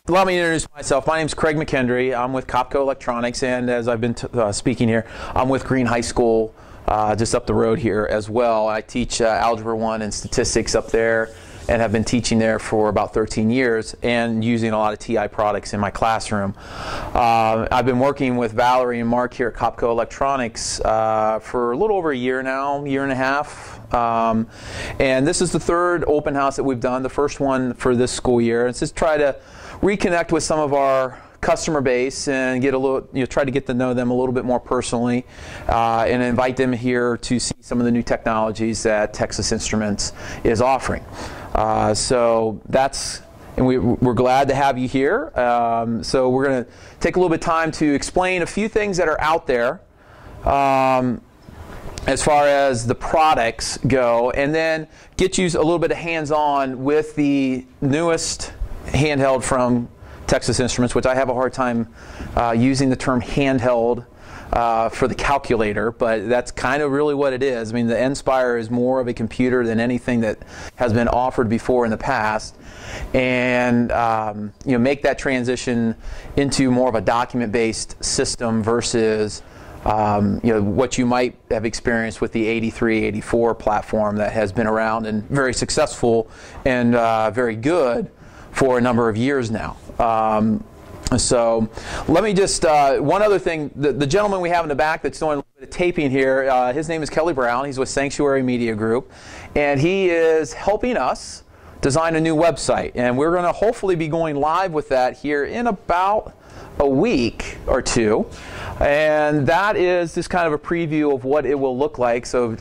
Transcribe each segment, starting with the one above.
allow me to introduce myself. My name is Craig McKendry. I'm with Copco Electronics, and as I've been speaking here, I'm with Green High School, just up the road here as well. I teach Algebra 1 and Statistics up there, and have been teaching there for about 13 years and using a lot of TI products in my classroom. I've been working with Valerie and Mark here at Copco Electronics for a little over a year now, year and a half. And this is the third open house that we've done, the first one for this school year. It's just try to reconnect with some of our customer base and get a little, try to get to know them a little bit more personally, and invite them here to see some of the new technologies that Texas Instruments is offering. So that's, and we're glad to have you here. So we're going to take a little bit of time to explain a few things that are out there as far as the products go, and then get you a little bit of hands-on with the newest handheld from Texas Instruments, which I have a hard time using the term handheld for the calculator, but that's kind of really what it is. I mean, the Nspire is more of a computer than anything that has been offered before in the past, and make that transition into more of a document-based system versus what you might have experienced with the 83, 84 platform that has been around and very successful and very good for a number of years now. So let me just, one other thing, the gentleman we have in the back that's doing a little bit of taping here, his name is Kelly Brown. He's with Sanctuary Media Group, and he is helping us design a new website. And we're going to hopefully be going live with that here in about a week or two. And that is just kind of a preview of what it will look like. So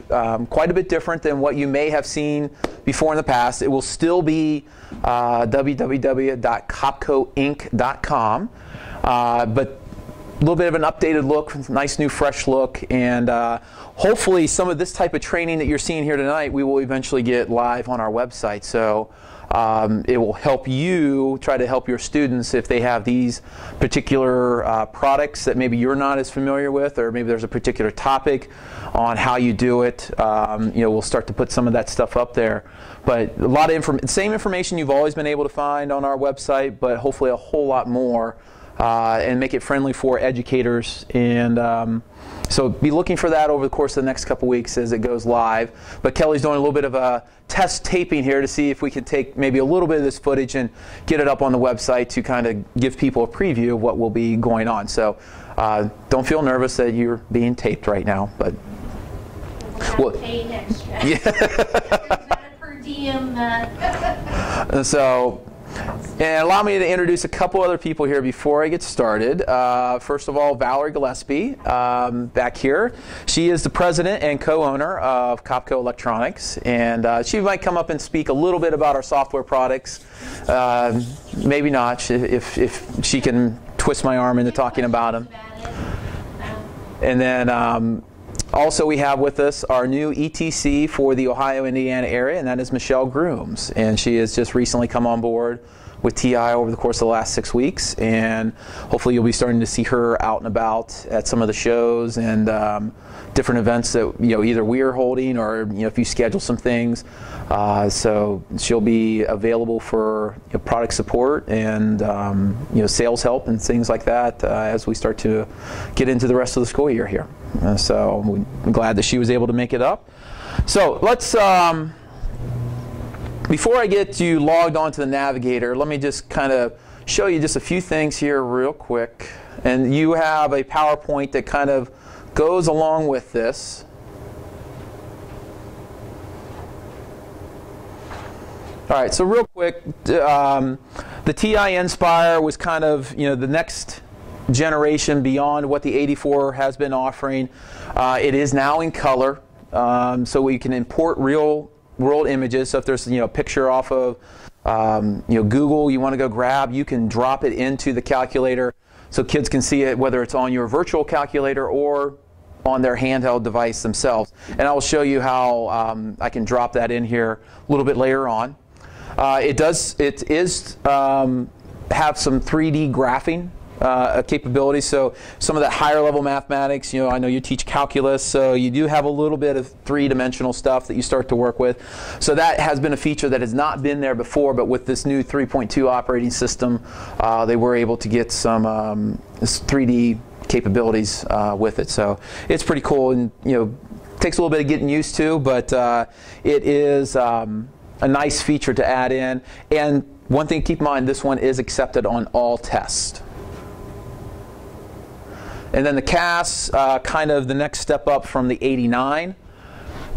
quite a bit different than what you may have seen before in the past. It will still be www.copcoinc.com, but a little bit of an updated look, nice new fresh look, and hopefully some of this type of training that you're seeing here tonight we will eventually get live on our website. So it will help you try to help your students if they have these particular products that maybe you're not as familiar with, or maybe there's a particular topic on how you do it. We'll start to put some of that stuff up there. But a lot of same information you've always been able to find on our website, but hopefully a whole lot more, and make it friendly for educators. And so be looking for that over the course of the next couple weeks as it goes live. But Kelly's doing a little bit of a test taping here to see if we can take maybe a little bit of this footage and get it up on the website to kind of give people a preview of what will be going on. So don't feel nervous that you're being taped right now. But we'll paying extra. Yeah. So, and allow me to introduce a couple other people here before I get started. First of all, Valerie Gillespie, back here. She is the president and co-owner of Copco Electronics, and she might come up and speak a little bit about our software products. Maybe not, if she can twist my arm into talking about them. And then also we have with us our new ETC for the Ohio, Indiana area, and that is Michelle Grooms. And she has just recently come on board with TI over the course of the last 6 weeks. And hopefully you'll be starting to see her out and about at some of the shows and different events that either we are holding, or if you schedule some things. So she'll be available for product support and sales help and things like that as we start to get into the rest of the school year here. So I'm glad that she was able to make it up. So let's, before I get you logged onto the Navigator, let me just kind of show you just a few things here real quick. And you have a PowerPoint that kind of goes along with this. All right, so real quick, the TI Nspire was kind of the next generation beyond what the 84 has been offering. It is now in color, so we can import real world images. So if there's a picture off of Google you want to go grab, you can drop it into the calculator so kids can see it, whether it's on your virtual calculator or on their handheld device themselves. And I will show you how I can drop that in here a little bit later on. It is have some 3D graphing capabilities. So some of that higher level mathematics, you know, I know you teach calculus, so you do have a little bit of three-dimensional stuff that you start to work with. So that has been a feature that has not been there before, but with this new 3.2 operating system, they were able to get some 3D capabilities with it. So it's pretty cool, and you know, takes a little bit of getting used to, but it is a nice feature to add in. And one thing to keep in mind, this one is accepted on all tests. And then the CAS, kind of the next step up from the 89.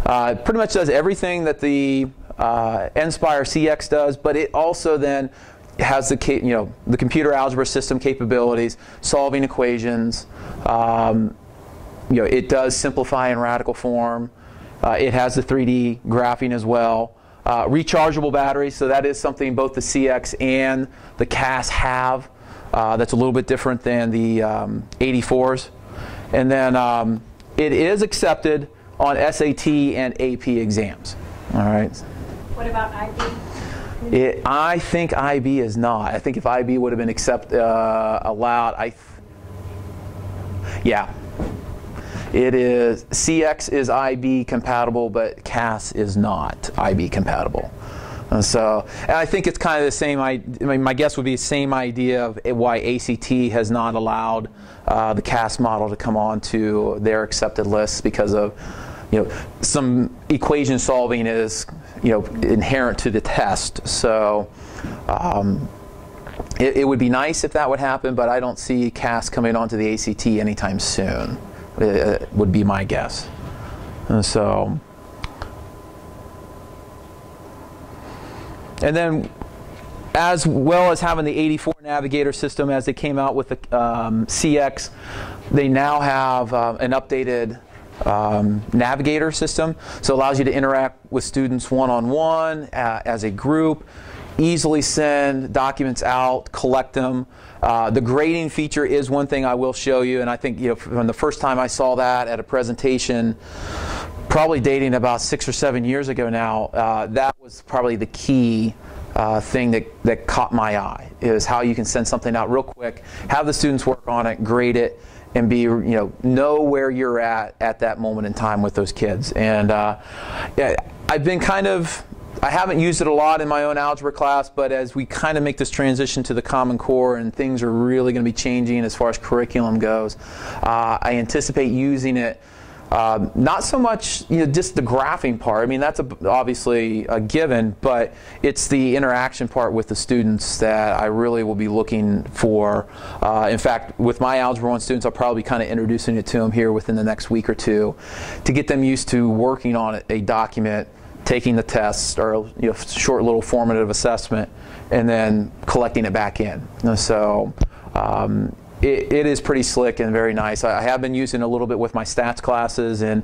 Pretty much does everything that the Nspire CX does, but it also then has the computer algebra system capabilities, solving equations. It does simplify in radical form. It has the 3D graphing as well. Rechargeable batteries, so that is something both the CX and the CAS have. That's a little bit different than the 84s. And then it is accepted on SAT and AP exams. All right. What about IB? I think IB is not. I think if IB would have been allowed, yeah. It is, CX is IB compatible, but CAS is not IB compatible. And I think it's kind of the same. My guess would be the same idea of why ACT has not allowed the CAS model to come on to their accepted lists, because of some equation solving is inherent to the test. So it would be nice if that would happen, but I don't see CAS coming onto the ACT anytime soon. Would be my guess. And then, as well as having the 84 Navigator system, as they came out with the CX, they now have an updated Navigator system. So it allows you to interact with students one-on-one, as a group, easily send documents out, collect them. The grading feature is one thing I will show you, and I think from the first time I saw that at a presentation, probably dating about 6 or 7 years ago now, that was probably the key thing that caught my eye, is how you can send something out real quick, have the students work on it, grade it, and be know where you're at that moment in time with those kids. And I've been I haven't used it a lot in my own algebra class, but as we kind of make this transition to the Common Core and things are really going to be changing as far as curriculum goes, I anticipate using it not so much just the graphing part. I mean, that's obviously a given, but it's the interaction part with the students that I really will be looking for. In fact, with my Algebra 1 students, I'll probably be kind of introducing it to them here within the next week or two to get them used to working on a document, taking the tests or short little formative assessment, and then collecting it back in. So it is pretty slick and very nice. I have been using it a little bit with my stats classes, and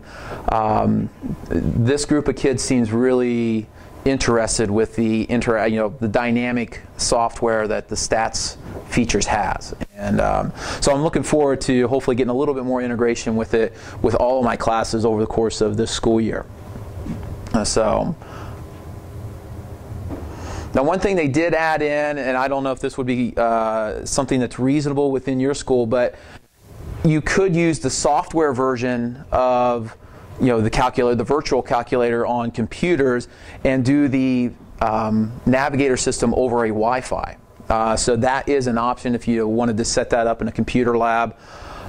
this group of kids seems really interested with the the dynamic software that the stats features has. And so I'm looking forward to hopefully getting a little bit more integration with it with all of my classes over the course of this school year. Now, one thing they did add in, and I don't know if this would be something that's reasonable within your school, but you could use the software version of the calculator, the virtual calculator on computers, and do the Navigator system over a Wi-Fi. So that is an option if you wanted to set that up in a computer lab.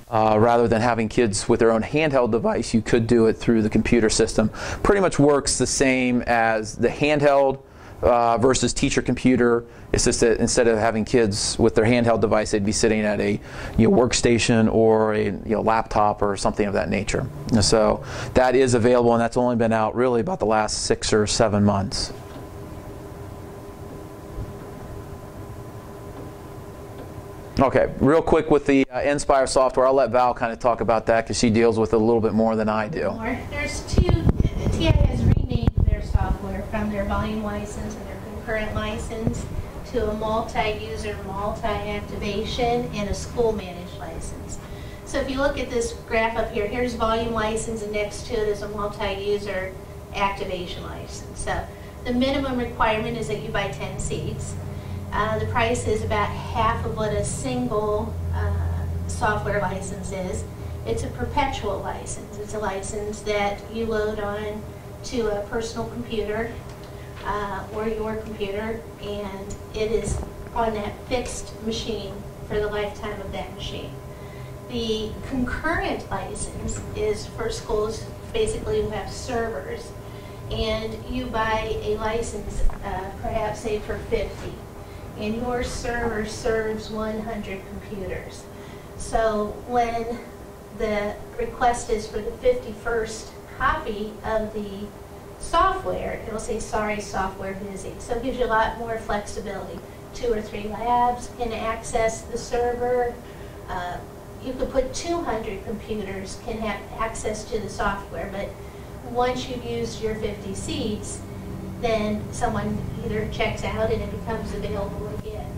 Rather than having kids with their own handheld device, you could do it through the computer system. Pretty much works the same as the handheld versus teacher computer. It's just that instead of having kids with their handheld device, they'd be sitting at a workstation or a laptop or something of that nature. So that is available, and that's only been out really about the last 6 or 7 months. Okay, real quick with the Nspire software, I'll let Val kind of talk about that because she deals with it a little bit more than I do. There's two. TI has renamed their software from their volume license and their concurrent license to a multi-user, multi-activation, and a school-managed license. So if you look at this graph up here, here's volume license, and next to it is a multi-user activation license. So the minimum requirement is that you buy 10 seats. The price is about half of what a single software license is. It's a perpetual license. It's a license that you load on to a personal computer or your computer, and it is on that fixed machine for the lifetime of that machine. The concurrent license is for schools basically who have servers, and you buy a license, perhaps say for 50, and your server serves 100 computers. So when the request is for the 51st copy of the software, it'll say, sorry, software busy. So it gives you a lot more flexibility. 2 or 3 labs can access the server. You could put 200 computers can have access to the software, but once you've used your 50 seats, then someone either checks out and it becomes available again.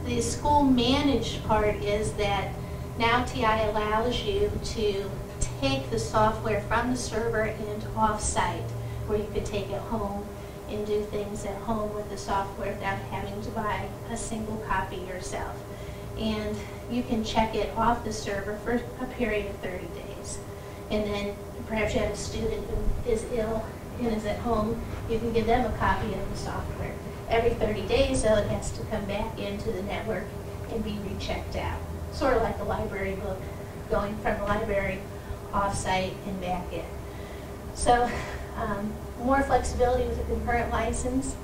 The school managed part is that now TI allows you to take the software from the server and off-site, where you could take it home and do things at home with the software without having to buy a single copy yourself. And you can check it off the server for a period of 30 days. And then perhaps you have a student who is ill and is at home, you can give them a copy of the software. Every 30 days, though, it has to come back into the network and be rechecked out. Sort of like a library book, going from the library off-site and back in. So more flexibility with a concurrent license.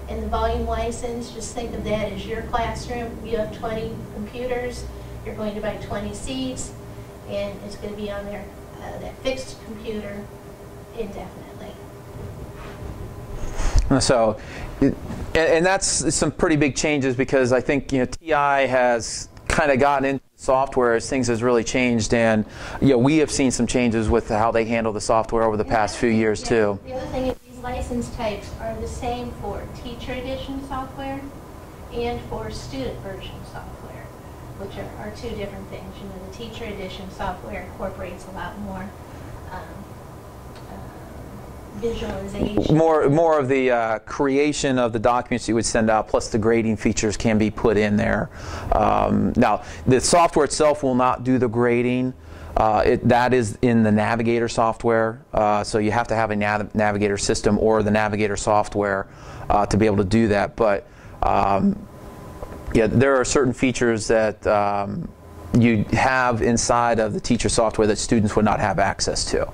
And the volume license, just think of that as your classroom. You have 20 computers, you're going to buy 20 seats, and it's going to be on there, that fixed computer indefinitely. So, and that's some pretty big changes, because I think, you know, TI has kind of gotten into software as things has really changed, and you know, we have seen some changes with how they handle the software over the past few years too. The other thing is these license types are the same for teacher edition software and for student version software, which are 2 different things. You know, the teacher edition software incorporates a lot more visualization. More of the creation of the documents you would send out, plus the grading features can be put in there. Now, the software itself will not do the grading. That is in the Navigator software. So you have to have a Navigator system or the Navigator software to be able to do that. But yeah, there are certain features that you have inside of the teacher software that students would not have access to.